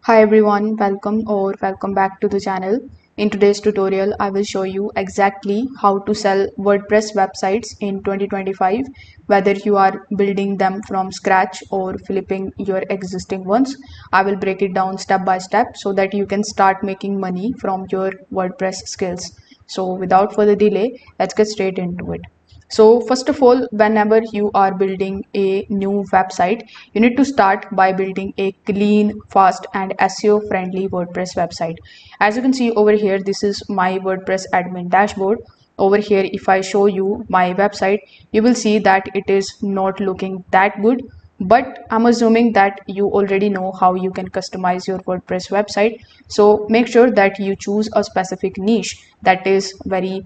Hi everyone, welcome back to the channel. In today's tutorial, I will show you exactly how to sell WordPress websites in 2025, whether you are building them from scratch or flipping your existing ones. I will break it down step by step so that you can start making money from your WordPress skills. So without further delay, let's get straight into it. So first of all, whenever you are building a new website, you need to start by building a clean, fast and SEO friendly WordPress website. As you can see over here, this is my WordPress admin dashboard. Over here, if I show you my website, you will see that it is not looking that good. But I'm assuming that you already know how you can customize your WordPress website. So make sure that you choose a specific niche that is very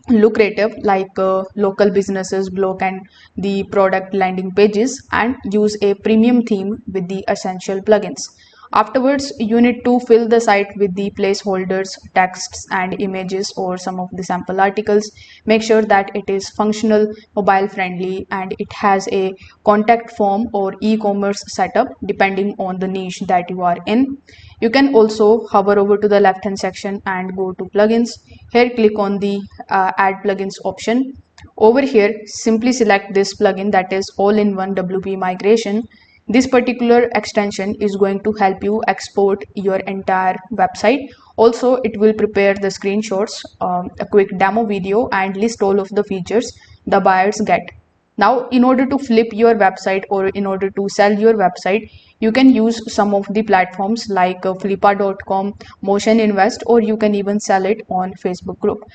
lucrative, like local businesses blog and the product landing pages, and use a premium theme with the essential plugins. Afterwards, you need to fill the site with the placeholders, texts and images or some of the sample articles. Make sure that it is functional, mobile friendly, and it has a contact form or e-commerce setup depending on the niche that you are in. You can also hover over to the left hand section and go to plugins. Here click on the add plugins option. Over here simply select this plugin, that is all-in-one WP migration. This particular extension is going to help you export your entire website. Also, it will prepare the screenshots, a quick demo video, and list all of the features the buyers get. Now, in order to flip your website or in order to sell your website, you can use some of the platforms like flippa.com, Motion Invest, or you can even sell it on Facebook group.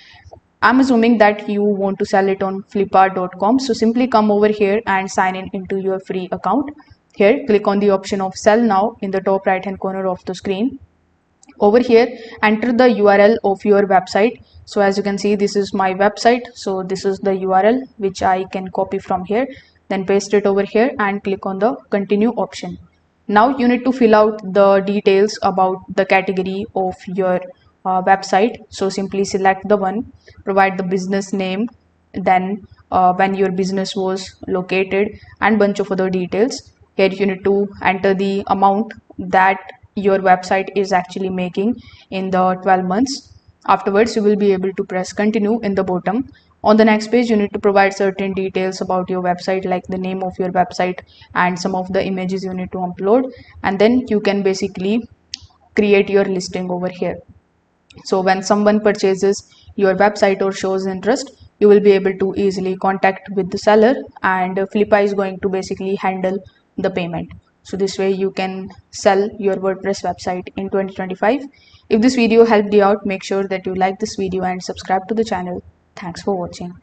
I'm assuming that you want to sell it on flippa.com. So simply come over here and sign in into your free account. Here, click on the option of sell now in the top right hand corner of the screen. Over here, enter the URL of your website. So as you can see, this is my website. So this is the URL which I can copy from here, then paste it over here and click on the continue option. Now you need to fill out the details about the category of your website. So simply select the one, provide the business name, then when your business was located, and bunch of other details. Here you need to enter the amount that your website is actually making in the 12 months. Afterwards, you will be able to press continue in the bottom. On the next page, you need to provide certain details about your website, like the name of your website and some of the images you need to upload, and then you can basically create your listing over here. So when someone purchases your website or shows interest, you will be able to easily contact with the seller, and Flippa is going to basically handle the payment. So this way you can sell your WordPress website in 2025. If this video helped you out, make sure that you like this video and subscribe to the channel. Thanks for watching.